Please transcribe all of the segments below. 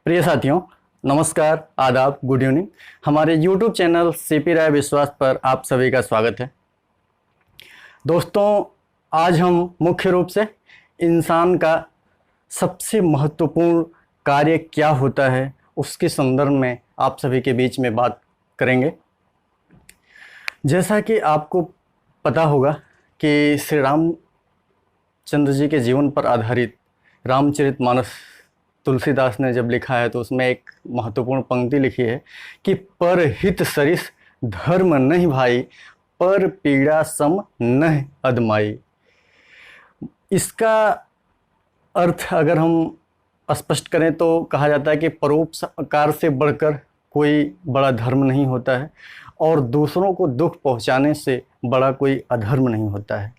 प्रिय साथियों, नमस्कार, आदाब, गुड इवनिंग। हमारे YouTube चैनल सीपी राय विश्वास पर आप सभी का स्वागत है। दोस्तों, आज हम मुख्य रूप से इंसान का सबसे महत्वपूर्ण कार्य क्या होता है उसके संदर्भ में आप सभी के बीच में बात करेंगे। जैसा कि आपको पता होगा कि श्री रामचंद्र जी के जीवन पर आधारित रामचरितमानस तुलसीदास ने जब लिखा है तो उसमें एक महत्वपूर्ण पंक्ति लिखी है कि परहित सरिस धर्म नहीं भाई, पर पीड़ा सम नहीं अदमाई। इसका अर्थ अगर हम स्पष्ट करें तो कहा जाता है कि परोपकार से बढ़कर कोई बड़ा धर्म नहीं होता है और दूसरों को दुख पहुंचाने से बड़ा कोई अधर्म नहीं होता है।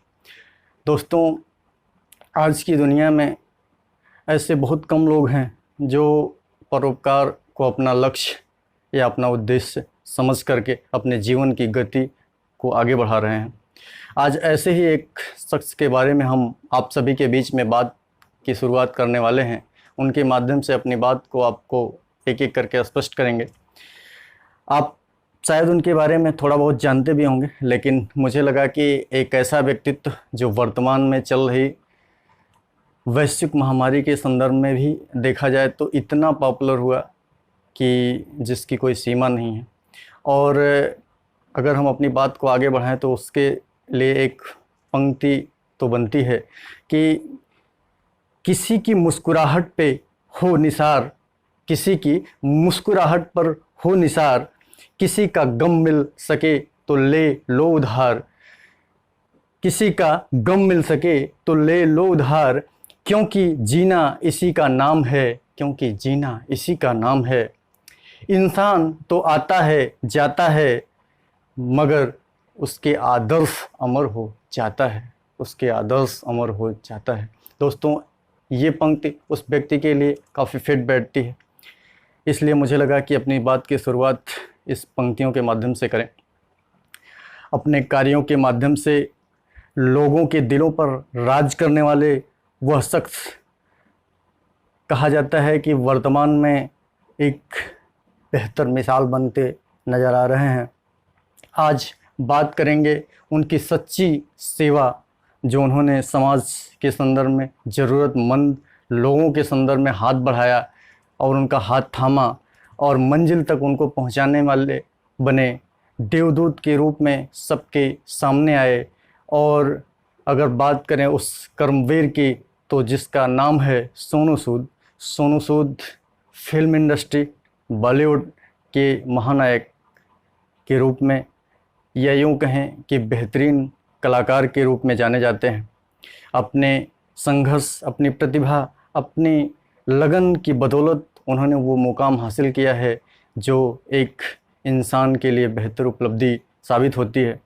दोस्तों, आज की दुनिया में ऐसे बहुत कम लोग हैं जो परोपकार को अपना लक्ष्य या अपना उद्देश्य समझ करके अपने जीवन की गति को आगे बढ़ा रहे हैं। आज ऐसे ही एक शख्स के बारे में हम आप सभी के बीच में बात की शुरुआत करने वाले हैं। उनके माध्यम से अपनी बात को आपको एक एक करके स्पष्ट करेंगे। आप शायद उनके बारे में थोड़ा बहुत जानते भी होंगे, लेकिन मुझे लगा कि एक ऐसा व्यक्तित्व जो वर्तमान में चल रही वैश्विक महामारी के संदर्भ में भी देखा जाए तो इतना पॉपुलर हुआ कि जिसकी कोई सीमा नहीं है। और अगर हम अपनी बात को आगे बढ़ाएं तो उसके लिए एक पंक्ति तो बनती है कि किसी की मुस्कुराहट पे हो निसार, किसी की मुस्कुराहट पर हो निसार, किसी का गम मिल सके तो ले लो उधार, किसी का गम मिल सके तो ले लो उधार, क्योंकि जीना इसी का नाम है, क्योंकि जीना इसी का नाम है। इंसान तो आता है जाता है मगर उसके आदर्श अमर हो जाता है, उसके आदर्श अमर हो जाता है। दोस्तों, ये पंक्ति उस व्यक्ति के लिए काफ़ी फिट बैठती है, इसलिए मुझे लगा कि अपनी बात की शुरुआत इस पंक्तियों के माध्यम से करें। अपने कार्यों के माध्यम से लोगों के दिलों पर राज करने वाले वह शख्स कहा जाता है कि वर्तमान में एक बेहतर मिसाल बनते नज़र आ रहे हैं। आज बात करेंगे उनकी सच्ची सेवा जो उन्होंने समाज के संदर्भ में ज़रूरतमंद लोगों के संदर्भ में हाथ बढ़ाया और उनका हाथ थामा और मंजिल तक उनको पहुंचाने वाले बने, देवदूत के रूप में सबके सामने आए। और अगर बात करें उस कर्मवीर की तो जिसका नाम है सोनू सूद। सोनू सूद फिल्म इंडस्ट्री बॉलीवुड के महानायक के रूप में या यूँ कहें कि बेहतरीन कलाकार के रूप में जाने जाते हैं। अपने संघर्ष, अपनी प्रतिभा, अपनी लगन की बदौलत उन्होंने वो मुकाम हासिल किया है जो एक इंसान के लिए बेहतर उपलब्धि साबित होती है।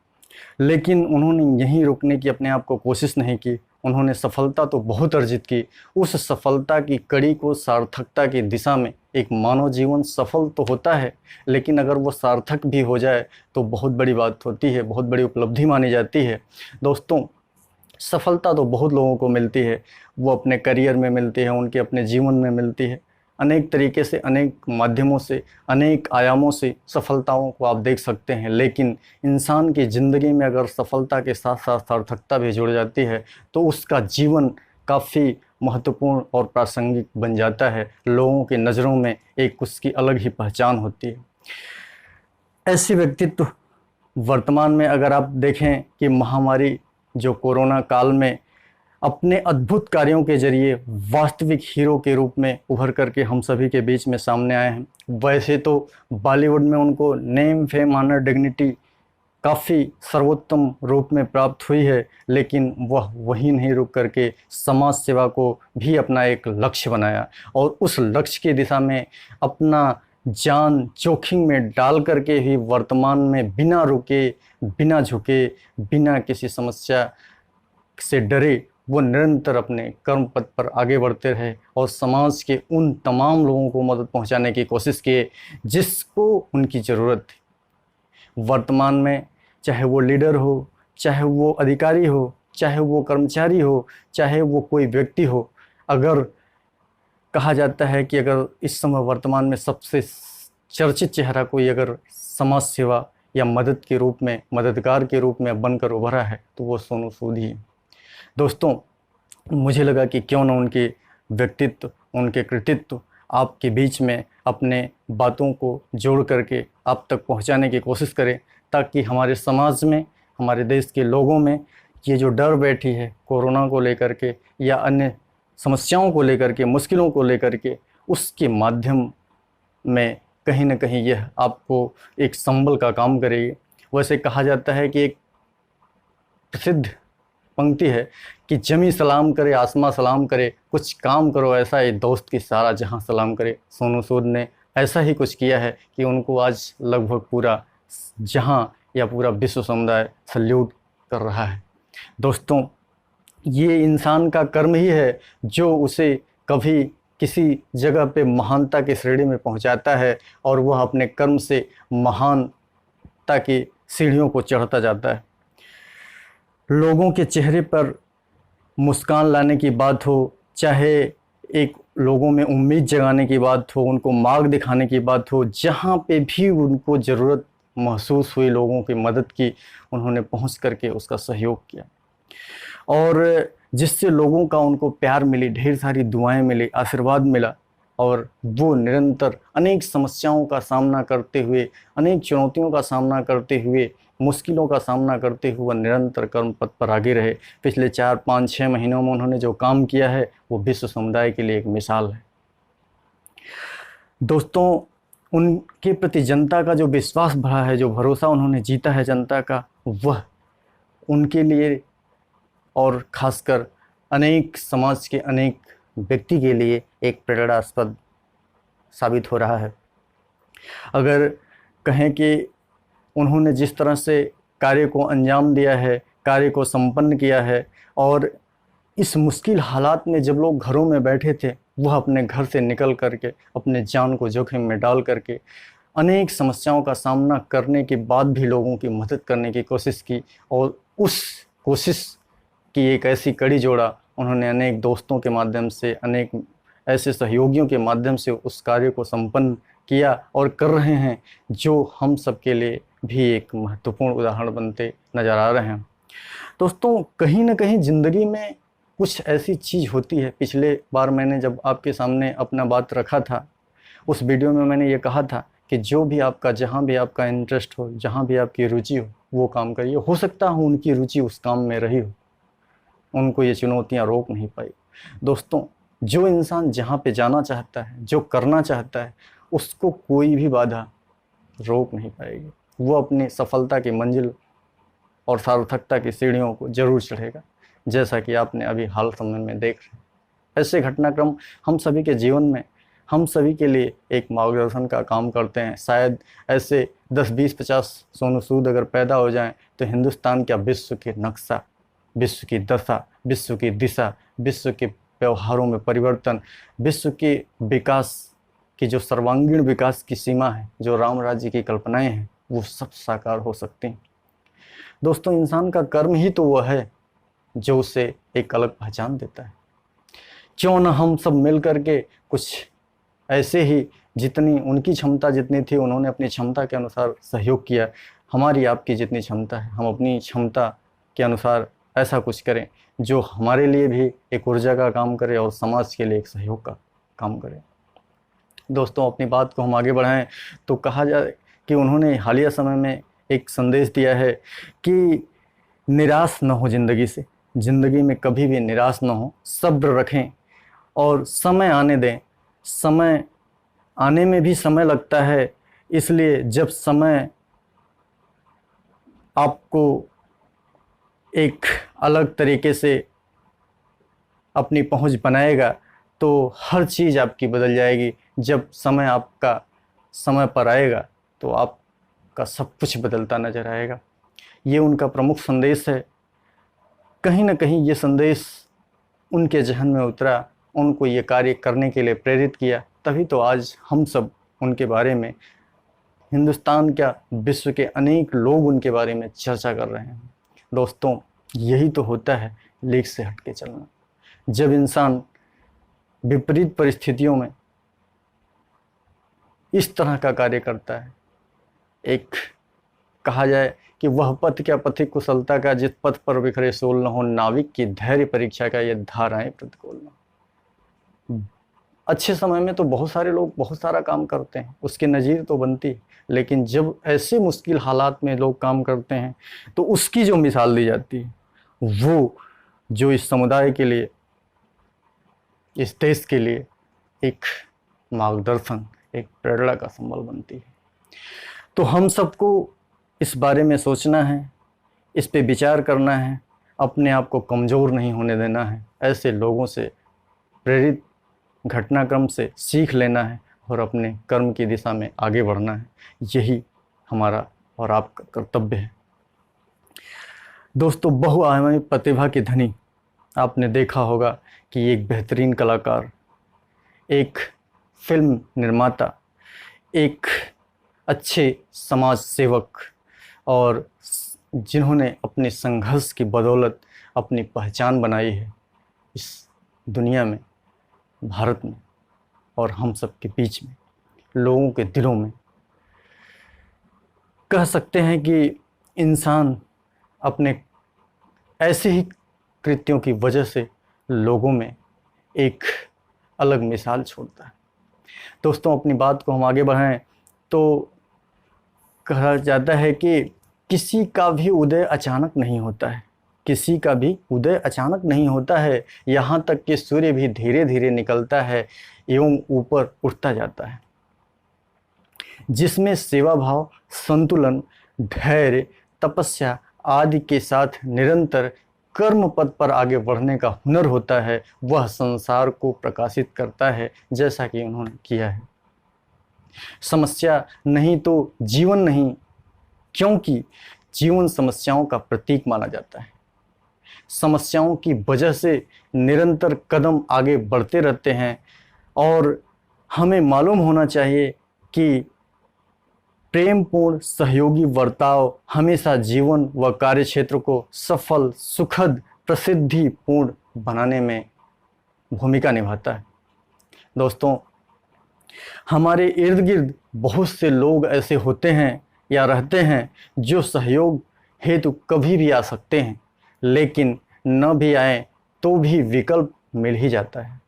लेकिन उन्होंने यहीं रुकने की अपने आप को कोशिश नहीं की। उन्होंने सफलता तो बहुत अर्जित की। उस सफलता की कड़ी को सार्थकता की दिशा में, एक मानव जीवन सफल तो होता है लेकिन अगर वो सार्थक भी हो जाए तो बहुत बड़ी बात होती है, बहुत बड़ी उपलब्धि मानी जाती है। दोस्तों, सफलता तो बहुत लोगों को मिलती है, वो अपने करियर में मिलती है, उनके अपने जीवन में मिलती है। अनेक तरीके से, अनेक माध्यमों से, अनेक आयामों से सफलताओं को आप देख सकते हैं। लेकिन इंसान की ज़िंदगी में अगर सफलता के साथ साथ सार्थकता भी जुड़ जाती है तो उसका जीवन काफ़ी महत्वपूर्ण और प्रासंगिक बन जाता है। लोगों की नज़रों में एक उसकी अलग ही पहचान होती है। ऐसे व्यक्तित्व वर्तमान में अगर आप देखें कि महामारी जो कोरोना काल में अपने अद्भुत कार्यों के जरिए वास्तविक हीरो के रूप में उभर करके हम सभी के बीच में सामने आए हैं। वैसे तो बॉलीवुड में उनको नेम, फेम, ऑनर, डिग्निटी काफ़ी सर्वोत्तम रूप में प्राप्त हुई है, लेकिन वह वहीं नहीं रुक करके समाज सेवा को भी अपना एक लक्ष्य बनाया और उस लक्ष्य की दिशा में अपना जान जोखिम में डाल करके ही वर्तमान में बिना रुके, बिना झुके, बिना किसी समस्या से डरे वो निरंतर अपने कर्म पथ पर आगे बढ़ते रहे और समाज के उन तमाम लोगों को मदद पहुंचाने की कोशिश किए जिसको उनकी ज़रूरत थी। वर्तमान में चाहे वो लीडर हो, चाहे वो अधिकारी हो, चाहे वो कर्मचारी हो, चाहे वो कोई व्यक्ति हो, अगर कहा जाता है कि अगर इस समय वर्तमान में सबसे चर्चित चेहरा कोई अगर समाज सेवा या मदद के रूप में, मददगार के रूप में बनकर उभरा है तो वो सोनू सूद ही है। दोस्तों, मुझे लगा कि क्यों ना उनके व्यक्तित्व, उनके कृतित्व आपके बीच में अपने बातों को जोड़ करके आप तक पहुंचाने की कोशिश करें, ताकि हमारे समाज में, हमारे देश के लोगों में ये जो डर बैठी है कोरोना को लेकर के या अन्य समस्याओं को लेकर के, मुश्किलों को लेकर के, उसके माध्यम में कहीं ना कहीं यह आपको एक संबल का काम करेगी। वैसे कहा जाता है कि एक प्रसिद्ध पंक्ति है कि जमी सलाम करे, आसमां सलाम करे, कुछ काम करो ऐसा ये दोस्त की सारा जहां सलाम करे। सोनू सूद ने ऐसा ही कुछ किया है कि उनको आज लगभग पूरा जहां या पूरा विश्व समुदाय सल्यूट कर रहा है। दोस्तों, ये इंसान का कर्म ही है जो उसे कभी किसी जगह पे महानता की श्रेणी में पहुंचाता है और वह अपने कर्म से महानता की सीढ़ियों को चढ़ता जाता है। लोगों के चेहरे पर मुस्कान लाने की बात हो, चाहे एक लोगों में उम्मीद जगाने की बात हो, उनको मार्ग दिखाने की बात हो, जहाँ पे भी उनको ज़रूरत महसूस हुई लोगों की मदद की, उन्होंने पहुँच करके उसका सहयोग किया और जिससे लोगों का उनको प्यार मिली, ढेर सारी दुआएं मिली, आशीर्वाद मिला और वो निरंतर अनेक समस्याओं का सामना करते हुए, अनेक चुनौतियों का सामना करते हुए, मुश्किलों का सामना करते हुए निरंतर कर्म पथ पर आगे रहे। पिछले 4, 5, 6 महीनों में उन्होंने जो काम किया है वो विश्व समुदाय के लिए एक मिसाल है। दोस्तों, उनके प्रति जनता का जो विश्वास बढ़ा है, जो भरोसा उन्होंने जीता है जनता का, वह उनके लिए और खासकर अनेक समाज के अनेक व्यक्ति के लिए एक प्रेरणास्पद साबित हो रहा है। अगर कहें कि उन्होंने जिस तरह से कार्य को अंजाम दिया है, कार्य को संपन्न किया है और इस मुश्किल हालात में जब लोग घरों में बैठे थे, वह अपने घर से निकल करके अपने जान को जोखिम में डाल करके अनेक समस्याओं का सामना करने के बाद भी लोगों की मदद करने की कोशिश की और उस कोशिश की एक ऐसी कड़ी जोड़ा उन्होंने अनेक दोस्तों के माध्यम से, अनेक ऐसे सहयोगियों के माध्यम से उस कार्य को संपन्न किया और कर रहे हैं, जो हम सब के लिए भी एक महत्वपूर्ण उदाहरण बनते नज़र आ रहे हैं। दोस्तों, कहीं ना कहीं ज़िंदगी में कुछ ऐसी चीज़ होती है। पिछले बार मैंने जब आपके सामने अपना बात रखा था, उस वीडियो में मैंने ये कहा था कि जो भी आपका, जहाँ भी आपका इंटरेस्ट हो, जहाँ भी आपकी रुचि हो, वो काम करिए। हो सकता है उनकी रुचि उस काम में रही हो, उनको ये चुनौतियाँ रोक नहीं पाई। दोस्तों, जो इंसान जहाँ पे जाना चाहता है, जो करना चाहता है, उसको कोई भी बाधा रोक नहीं पाएगी। वो अपनी सफलता की मंजिल और सार्थकता की सीढ़ियों को जरूर चढ़ेगा, जैसा कि आपने अभी हाल समय में देख रहे हैं। ऐसे घटनाक्रम हम सभी के जीवन में, हम सभी के लिए एक मार्गदर्शन का काम करते हैं। शायद ऐसे 10, 20, 50 सोनू सूद अगर पैदा हो जाएं तो हिंदुस्तान का विश्व के नक्शा, विश्व की दशा, विश्व की दिशा, विश्व के व्यवहारों में परिवर्तन, विश्व के विकास की जो सर्वांगीण विकास की सीमा है, जो राम राज्य की कल्पनाएं हैं, वो सब साकार हो सकती हैं। दोस्तों, इंसान का कर्म ही तो वह है जो उसे एक अलग पहचान देता है। क्यों न हम सब मिल करके कुछ ऐसे ही, जितनी उनकी क्षमता जितनी थी, उन्होंने अपनी क्षमता के अनुसार सहयोग किया। हमारी आपकी जितनी क्षमता है, हम अपनी क्षमता के अनुसार ऐसा कुछ करें जो हमारे लिए भी एक ऊर्जा का काम करे और समाज के लिए एक सहयोग का काम करे। दोस्तों, अपनी बात को हम आगे बढ़ाएं तो कहा जाए कि उन्होंने हालिया समय में एक संदेश दिया है कि निराश न हो ज़िंदगी से, ज़िंदगी में कभी भी निराश न हो, सब्र रखें और समय आने दें। समय आने में भी समय लगता है, इसलिए जब समय आपको एक अलग तरीके से अपनी पहुंच बनाएगा तो हर चीज़ आपकी बदल जाएगी। जब समय आपका समय पर आएगा तो आपका सब कुछ बदलता नज़र आएगा। ये उनका प्रमुख संदेश है। कहीं ना कहीं ये संदेश उनके जहन में उतरा, उनको ये कार्य करने के लिए प्रेरित किया, तभी तो आज हम सब उनके बारे में, हिंदुस्तान क्या विश्व के अनेक लोग उनके बारे में चर्चा कर रहे हैं। दोस्तों, यही तो होता है लीक से हट के चलना। जब इंसान विपरीत परिस्थितियों में इस तरह का कार्य करता है। एक कहा जाए कि वह पथ क्या पथिक कुशलता का, जिस पथ पर बिखरे सोल न हो, नाविक की धैर्य परीक्षा का ये धाराएं प्रतिकूल न। अच्छे समय में तो बहुत सारे लोग बहुत सारा काम करते हैं, उसकी नज़ीर तो बनती है, लेकिन जब ऐसे मुश्किल हालात में लोग काम करते हैं तो उसकी जो मिसाल दी जाती है वो जो इस समुदाय के लिए, इस देश के लिए एक मार्गदर्शन, एक प्रेरणा का संबल बनती है। तो हम सबको इस बारे में सोचना है, इस पे विचार करना है, अपने आप को कमज़ोर नहीं होने देना है, ऐसे लोगों से प्रेरित घटनाक्रम से सीख लेना है और अपने कर्म की दिशा में आगे बढ़ना है। यही हमारा और आपका कर्तव्य है। दोस्तों, बहुआयामी प्रतिभा की धनी, आपने देखा होगा कि एक बेहतरीन कलाकार, एक फिल्म निर्माता, एक अच्छे समाज सेवक और जिन्होंने अपने संघर्ष की बदौलत अपनी पहचान बनाई है इस दुनिया में, भारत में और हम सब के बीच में, लोगों के दिलों में। कह सकते हैं कि इंसान अपने ऐसे ही कृत्यों की वजह से लोगों में एक अलग मिसाल छोड़ता है। दोस्तों, अपनी बात को हम आगे बढ़ाएं तो कहा जाता है कि किसी का भी उदय अचानक नहीं होता है, किसी का भी उदय अचानक नहीं होता है, यहाँ तक कि सूर्य भी धीरे धीरे निकलता है एवं ऊपर उठता जाता है। जिसमें सेवा भाव, संतुलन, धैर्य, तपस्या आदि के साथ निरंतर कर्म पथ पर आगे बढ़ने का हुनर होता है, वह संसार को प्रकाशित करता है, जैसा कि उन्होंने किया है। समस्या नहीं तो जीवन नहीं, क्योंकि जीवन समस्याओं का प्रतीक माना जाता है। समस्याओं की वजह से निरंतर कदम आगे बढ़ते रहते हैं और हमें मालूम होना चाहिए कि प्रेमपूर्ण सहयोगी बर्ताव हमेशा जीवन व कार्य क्षेत्र को सफल, सुखद, प्रसिद्धिपूर्ण बनाने में भूमिका निभाता है। दोस्तों, हमारे इर्द गिर्द बहुत से लोग ऐसे होते हैं या रहते हैं जो सहयोग हेतु कभी भी आ सकते हैं, लेकिन न भी आए तो भी विकल्प मिल ही जाता है।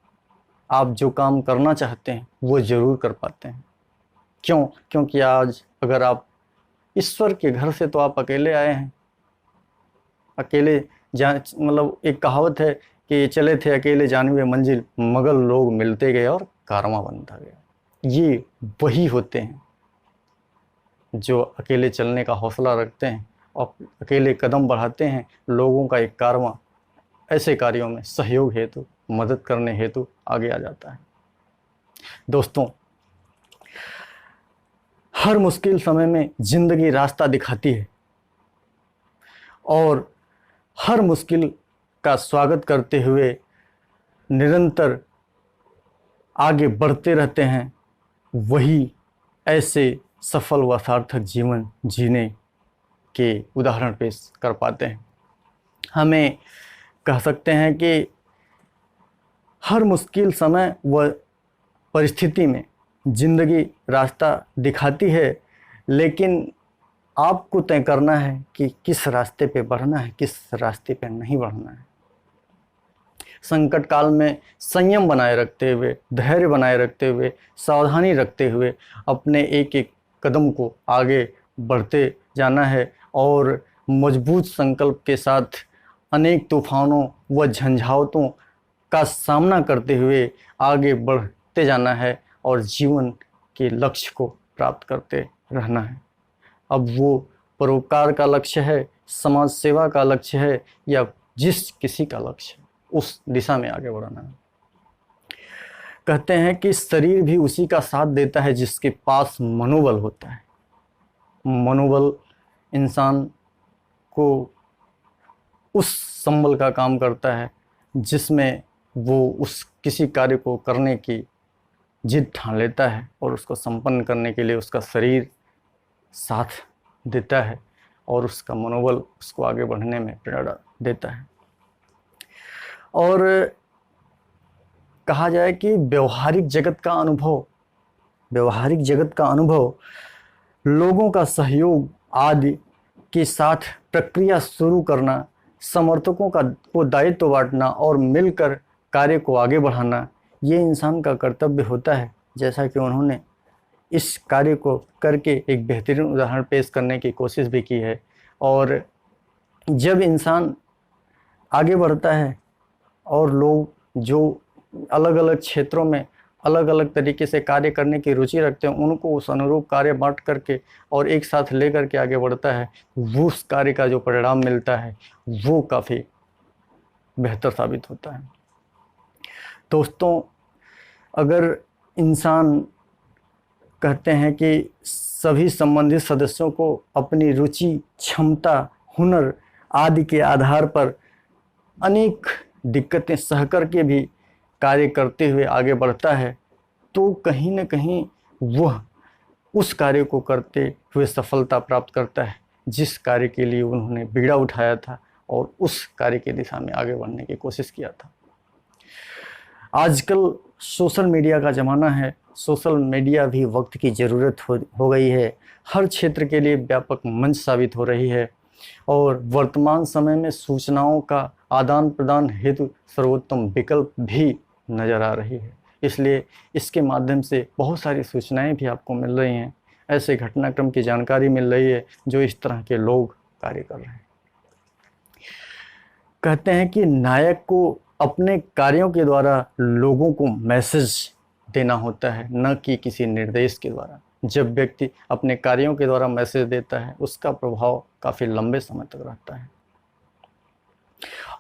आप जो काम करना चाहते हैं वो ज़रूर कर पाते हैं। क्यों? क्योंकि आज अगर आप ईश्वर के घर से तो आप अकेले आए हैं, अकेले मतलब एक कहावत है कि चले थे अकेले जानिबे मंजिल, मगर लोग मिलते गए और कारवां बनता गया। ये वही होते हैं जो अकेले चलने का हौसला रखते हैं और अकेले कदम बढ़ाते हैं। लोगों का एक कारवां ऐसे कार्यों में सहयोग हेतु, मदद करने हेतु आगे आ जाता है। दोस्तों, हर मुश्किल समय में जिंदगी रास्ता दिखाती है और हर मुश्किल का स्वागत करते हुए निरंतर आगे बढ़ते रहते हैं। वही ऐसे सफल व सार्थक जीवन जीने के उदाहरण पेश कर पाते हैं। हमें कह सकते हैं कि हर मुश्किल समय व परिस्थिति में जिंदगी रास्ता दिखाती है, लेकिन आपको तय करना है कि किस रास्ते पे बढ़ना है, किस रास्ते पे नहीं बढ़ना है। संकट काल में संयम बनाए रखते हुए, धैर्य बनाए रखते हुए, सावधानी रखते हुए अपने एक एक कदम को आगे बढ़ते जाना है और मजबूत संकल्प के साथ अनेक तूफानों व झंझावतों का सामना करते हुए आगे बढ़ते जाना है और जीवन के लक्ष्य को प्राप्त करते रहना है। अब वो परोपकार का लक्ष्य है, समाज सेवा का लक्ष्य है या जिस किसी का लक्ष्य है, उस दिशा में आगे बढ़ना है। कहते हैं कि शरीर भी उसी का साथ देता है जिसके पास मनोबल होता है। मनोबल इंसान को उस संबल का काम करता है जिसमें वो उस किसी कार्य को करने की जिद ठान लेता है और उसको संपन्न करने के लिए उसका शरीर साथ देता है और उसका मनोबल उसको आगे बढ़ने में प्रेरणा देता है। और कहा जाए कि व्यवहारिक जगत का अनुभव, लोगों का सहयोग आदि के साथ प्रक्रिया शुरू करना, समर्थकों को दायित्व बांटना और मिलकर कार्य को आगे बढ़ाना, ये इंसान का कर्तव्य होता है। जैसा कि उन्होंने इस कार्य को करके एक बेहतरीन उदाहरण पेश करने की कोशिश भी की है। और जब इंसान आगे बढ़ता है और लोग जो अलग अलग क्षेत्रों में अलग अलग तरीके से कार्य करने की रुचि रखते हैं, उनको उस अनुरूप कार्य बांट करके और एक साथ ले करके आगे बढ़ता है, वो उस कार्य का जो परिणाम मिलता है वो काफ़ी बेहतर साबित होता है। दोस्तों, अगर इंसान कहते हैं कि सभी संबंधित सदस्यों को अपनी रुचि, क्षमता, हुनर आदि के आधार पर अनेक दिक्कतें सह कर के भी कार्य करते हुए आगे बढ़ता है, तो कहीं न कहीं वह उस कार्य को करते हुए सफलता प्राप्त करता है जिस कार्य के लिए उन्होंने बीड़ा उठाया था और उस कार्य की दिशा में आगे बढ़ने की कोशिश किया था। आजकल सोशल मीडिया का ज़माना है। सोशल मीडिया भी वक्त की ज़रूरत हो गई है, हर क्षेत्र के लिए व्यापक मंच साबित हो रही है और वर्तमान समय में सूचनाओं का आदान प्रदान हेतु सर्वोत्तम विकल्प भी नज़र आ रही है। इसलिए इसके माध्यम से बहुत सारी सूचनाएं भी आपको मिल रही हैं, ऐसे घटनाक्रम की जानकारी मिल रही है जो इस तरह के लोग कार्य कर रहे हैं। कहते हैं कि नायक को अपने कार्यों के द्वारा लोगों को मैसेज देना होता है, न कि किसी निर्देश के द्वारा। जब व्यक्ति अपने कार्यों के द्वारा मैसेज देता है, उसका प्रभाव काफ़ी लंबे समय तक रहता है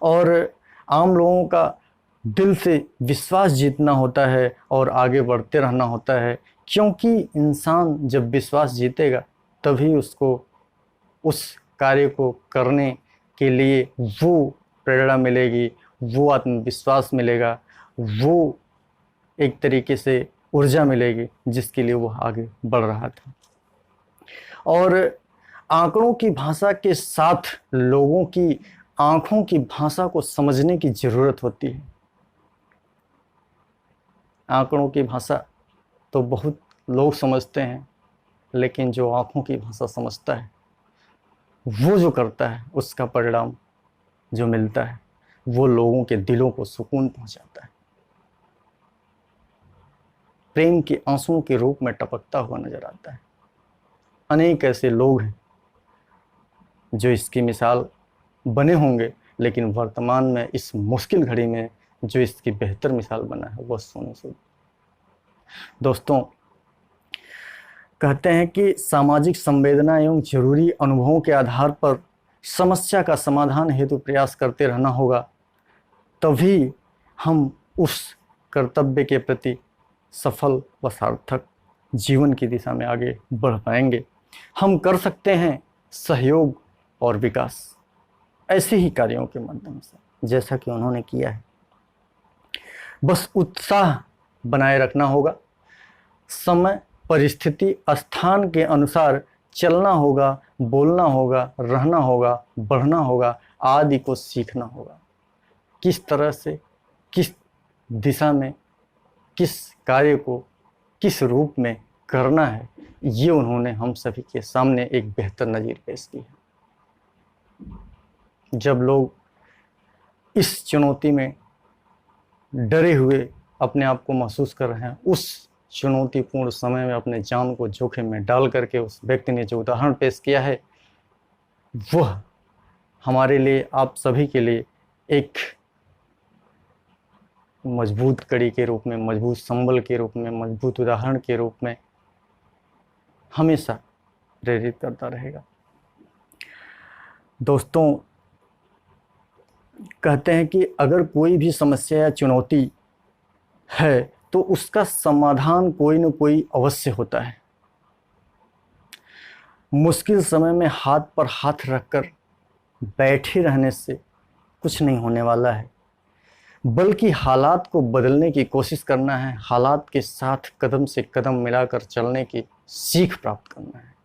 और आम लोगों का दिल से विश्वास जीतना होता है और आगे बढ़ते रहना होता है, क्योंकि इंसान जब विश्वास जीतेगा तभी उसको उस कार्य को करने के लिए वो प्रेरणा मिलेगी, वो आत्मविश्वास मिलेगा, वो एक तरीके से ऊर्जा मिलेगी जिसके लिए वो आगे बढ़ रहा था। और आंकड़ों की भाषा के साथ लोगों की आंखों की भाषा को समझने की ज़रूरत होती है। आंकड़ों की भाषा तो बहुत लोग समझते हैं, लेकिन जो आंखों की भाषा समझता है, वो जो करता है, उसका परिणाम जो मिलता है वो लोगों के दिलों को सुकून पहुंचाता है, प्रेम के आंसुओं के रूप में टपकता हुआ नजर आता है। अनेक ऐसे लोग हैं जो इसकी मिसाल बने होंगे, लेकिन वर्तमान में इस मुश्किल घड़ी में जो इसकी बेहतर मिसाल बना है वह सोनू सूद। दोस्तों, कहते हैं कि सामाजिक संवेदना एवं जरूरी अनुभवों के आधार पर समस्या का समाधान हेतु प्रयास करते रहना होगा, तभी हम उस कर्तव्य के प्रति सफल व सार्थक जीवन की दिशा में आगे बढ़ पाएंगे। हम कर सकते हैं सहयोग और विकास ऐसे ही कार्यों के माध्यम से, जैसा कि उन्होंने किया है। बस उत्साह बनाए रखना होगा, समय, परिस्थिति, स्थान के अनुसार चलना होगा, बोलना होगा, रहना होगा, बढ़ना होगा आदि को सीखना होगा। किस तरह से, किस दिशा में, किस कार्य को किस रूप में करना है, ये उन्होंने हम सभी के सामने एक बेहतर नज़ीर पेश की है। जब लोग इस चुनौती में डरे हुए अपने आप को महसूस कर रहे हैं, उस चुनौतीपूर्ण समय में अपने जान को जोखिम में डाल करके उस व्यक्ति ने जो उदाहरण पेश किया है, वह हमारे लिए, आप सभी के लिए एक मजबूत कड़ी के रूप में, मजबूत संबल के रूप में, मजबूत उदाहरण के रूप में हमेशा प्रेरित करता रहेगा। दोस्तों, कहते हैं कि अगर कोई भी समस्या या चुनौती है तो उसका समाधान कोई न कोई अवश्य होता है। मुश्किल समय में हाथ पर हाथ रखकर बैठे रहने से कुछ नहीं होने वाला है, बल्कि हालात को बदलने की कोशिश करना है, हालात के साथ कदम से कदम मिलाकर चलने की सीख प्राप्त करना है।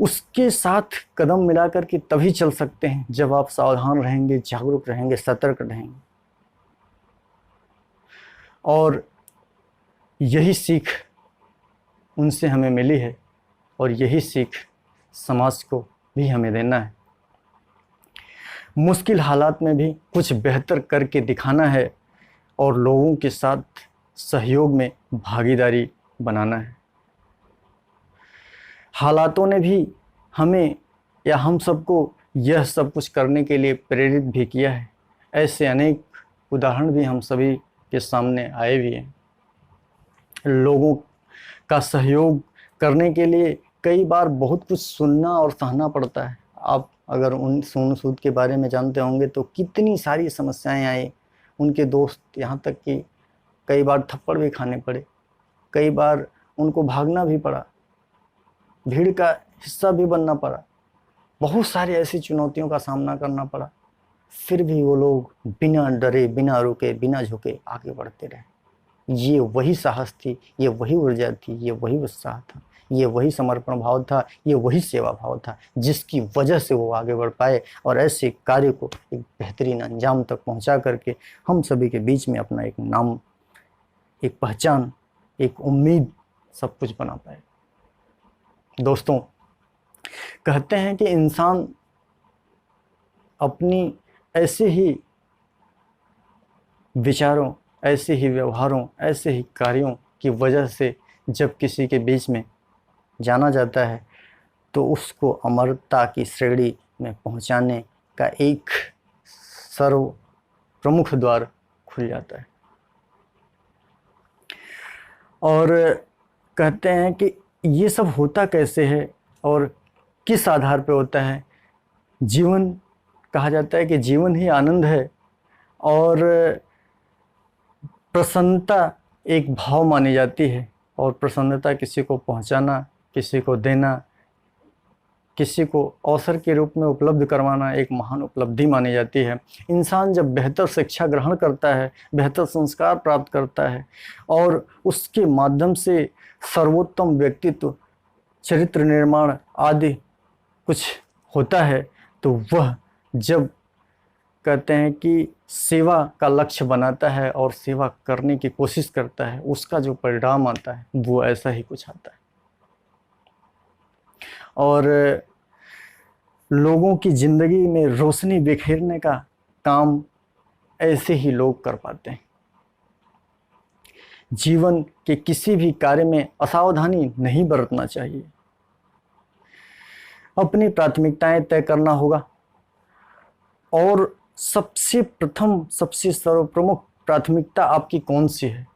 उसके साथ कदम मिलाकर के तभी चल सकते हैं जब आप सावधान रहेंगे, जागरूक रहेंगे, सतर्क रहेंगे। और यही सीख उनसे हमें मिली है और यही सीख समाज को भी हमें देना है। मुश्किल हालात में भी कुछ बेहतर करके दिखाना है और लोगों के साथ सहयोग में भागीदारी बनाना है। हालातों ने भी हमें या हम सबको यह सब कुछ करने के लिए प्रेरित भी किया है। ऐसे अनेक उदाहरण भी हम सभी के सामने आए भी हैं। लोगों का सहयोग करने के लिए कई बार बहुत कुछ सुनना और सहना पड़ता है। आप अगर उन सोनू सूद के बारे में जानते होंगे तो कितनी सारी समस्याएं आई, उनके दोस्त, यहाँ तक कि कई बार थप्पड़ भी खाने पड़े, कई बार उनको भागना भी पड़ा, भीड़ का हिस्सा भी बनना पड़ा, बहुत सारी ऐसी चुनौतियों का सामना करना पड़ा। फिर भी वो लोग बिना डरे, बिना रुके, बिना झुके आगे बढ़ते रहे। ये वही साहस थी, ये वही ऊर्जा थी, ये वही उत्साह था, ये वही समर्पण भाव था, ये वही सेवा भाव था जिसकी वजह से वो आगे बढ़ पाए और ऐसे कार्य को एक बेहतरीन अंजाम तक पहुंचा करके हम सभी के बीच में अपना एक नाम, एक पहचान, एक उम्मीद, सब कुछ बना पाए। दोस्तों, कहते हैं कि इंसान अपनी ऐसे ही विचारों, ऐसे ही व्यवहारों, ऐसे ही कार्यों की वजह से जब किसी के बीच में जाना जाता है तो उसको अमरता की श्रेणी में पहुंचाने का एक सर्व प्रमुख द्वार खुल जाता है। और कहते हैं कि ये सब होता कैसे है और किस आधार पर होता है। जीवन, कहा जाता है कि जीवन ही आनंद है और प्रसन्नता एक भाव मानी जाती है और प्रसन्नता किसी को पहुंचाना, किसी को देना, किसी को अवसर के रूप में उपलब्ध करवाना एक महान उपलब्धि मानी जाती है। इंसान जब बेहतर शिक्षा ग्रहण करता है, बेहतर संस्कार प्राप्त करता है और उसके माध्यम से सर्वोत्तम व्यक्तित्व, चरित्र निर्माण आदि कुछ होता है, तो वह जब कहते हैं कि सेवा का लक्ष्य बनाता है और सेवा करने की कोशिश करता है, उसका जो परिणाम आता है वो ऐसा ही कुछ आता है। और लोगों की ज़िंदगी में रोशनी बिखेरने का काम ऐसे ही लोग कर पाते हैं। जीवन के किसी भी कार्य में असावधानी नहीं बरतना चाहिए। अपनी प्राथमिकताएं तय करना होगा और सबसे प्रथम, सबसे सर्वप्रमुख प्राथमिकता आपकी कौन सी है,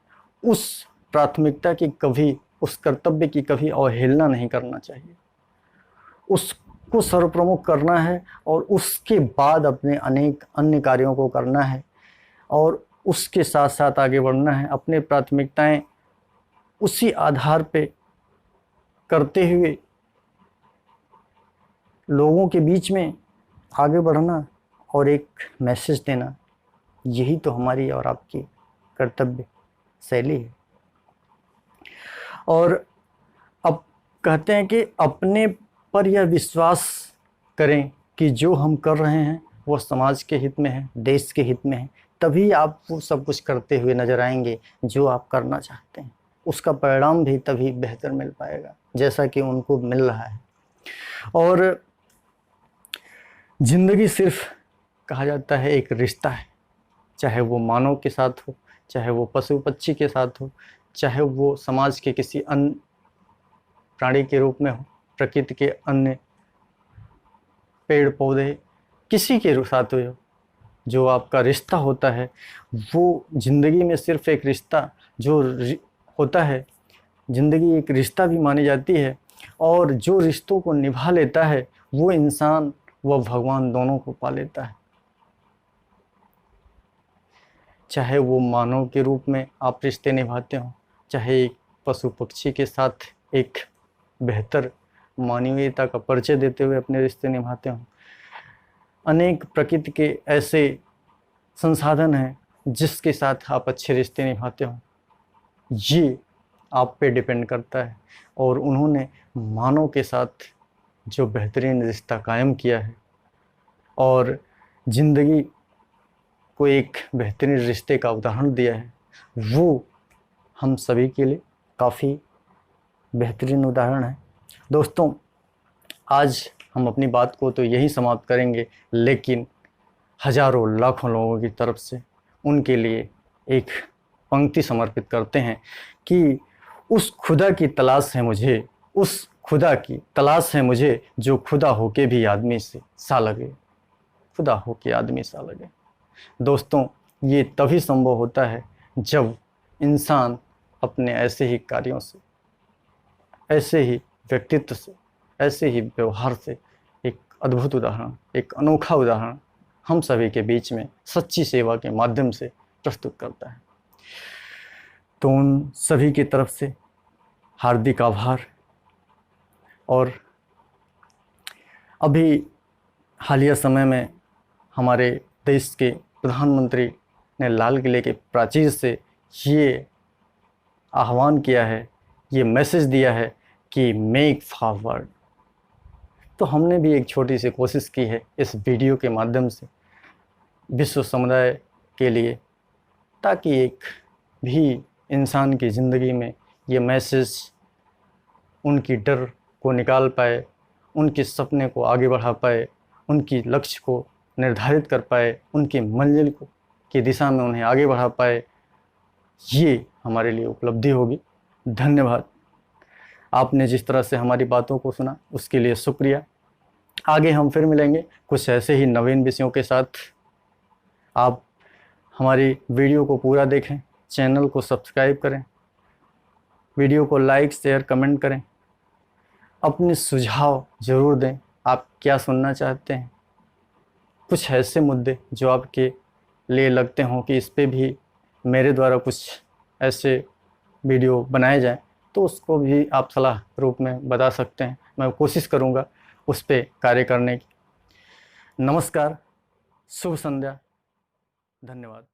उस प्राथमिकता की कभी, उस कर्तव्य की कभी अवहेलना नहीं करना चाहिए। उसको सर्वप्रमुख करना है और उसके बाद अपने अनेक अन्य कार्यों को करना है और उसके साथ साथ आगे बढ़ना है। अपने प्राथमिकताएं उसी आधार पे करते हुए लोगों के बीच में आगे बढ़ना और एक मैसेज देना, यही तो हमारी और आपकी कर्तव्य शैली है। और अब कहते हैं कि अपने पर यह विश्वास करें कि जो हम कर रहे हैं वो समाज के हित में है, देश के हित में है, तभी आप वो सब कुछ करते हुए नज़र आएंगे जो आप करना चाहते हैं। उसका परिणाम भी तभी बेहतर मिल पाएगा जैसा कि उनको मिल रहा है। और ज़िंदगी सिर्फ, कहा जाता है, एक रिश्ता है, चाहे वो मानव के साथ हो, चाहे वो पशु पक्षी के साथ हो, चाहे वो समाज के किसी अन्य प्राणी के रूप में हो, प्रकृति के अन्य पेड़ पौधे, किसी के साथ हो। जो आपका रिश्ता होता है वो ज़िंदगी में सिर्फ एक रिश्ता जो होता है, ज़िंदगी एक रिश्ता भी मानी जाती है। और जो रिश्तों को निभा लेता है वो इंसान व भगवान दोनों को पा लेता है। चाहे वो मानव के रूप में आप रिश्ते निभाते हो, चाहे एक पशु पक्षी के साथ एक बेहतर मानवीयता का परिचय देते हुए अपने रिश्ते निभाते हो। अनेक प्रकृति के ऐसे संसाधन हैं जिसके साथ आप अच्छे रिश्ते निभाते हो, ये आप पे डिपेंड करता है। और उन्होंने मानव के साथ जो बेहतरीन रिश्ता कायम किया है और ज़िंदगी को एक बेहतरीन रिश्ते का उदाहरण दिया है, वो हम सभी के लिए काफ़ी बेहतरीन उदाहरण है। दोस्तों, आज हम अपनी बात को तो यही समाप्त करेंगे, लेकिन हज़ारों लाखों लोगों की तरफ से उनके लिए एक पंक्ति समर्पित करते हैं कि उस खुदा की तलाश है मुझे, उस खुदा की तलाश है मुझे जो खुदा होके भी आदमी से सा लगे, खुदा होके आदमी सा लगे। दोस्तों, ये तभी संभव होता है जब इंसान अपने ऐसे ही कार्यों से, ऐसे ही व्यक्तित्व से, ऐसे ही व्यवहार से एक अद्भुत उदाहरण, एक अनोखा उदाहरण हम सभी के बीच में सच्ची सेवा के माध्यम से प्रस्तुत करता है। तो उन सभी की तरफ से हार्दिक आभार। और अभी हालिया समय में हमारे देश के प्रधानमंत्री ने लाल किले के प्राचीर से ये आह्वान किया है, ये मैसेज दिया है कि मेक फॉरवर्ड। तो हमने भी एक छोटी सी कोशिश की है इस वीडियो के माध्यम से विश्व समुदाय के लिए, ताकि एक भी इंसान की ज़िंदगी में ये मैसेज उनकी डर को निकाल पाए, उनके सपने को आगे बढ़ा पाए, उनकी लक्ष्य को निर्धारित कर पाए, उनकी मंजिल को की दिशा में उन्हें आगे बढ़ा पाए। ये हमारे लिए उपलब्धि होगी। धन्यवाद। आपने जिस तरह से हमारी बातों को सुना उसके लिए शुक्रिया। आगे हम फिर मिलेंगे कुछ ऐसे ही नवीन विषयों के साथ। आप हमारी वीडियो को पूरा देखें, चैनल को सब्सक्राइब करें, वीडियो को लाइक शेयर कमेंट करें, अपने सुझाव ज़रूर दें। आप क्या सुनना चाहते हैं, कुछ ऐसे मुद्दे जो आपके लिए लगते हों कि इस पे भी मेरे द्वारा कुछ ऐसे वीडियो बनाए जाएं, तो उसको भी आप सलाह रूप में बता सकते हैं। मैं कोशिश करूंगा उस पे कार्य करने की। नमस्कार, शुभ संध्या, धन्यवाद।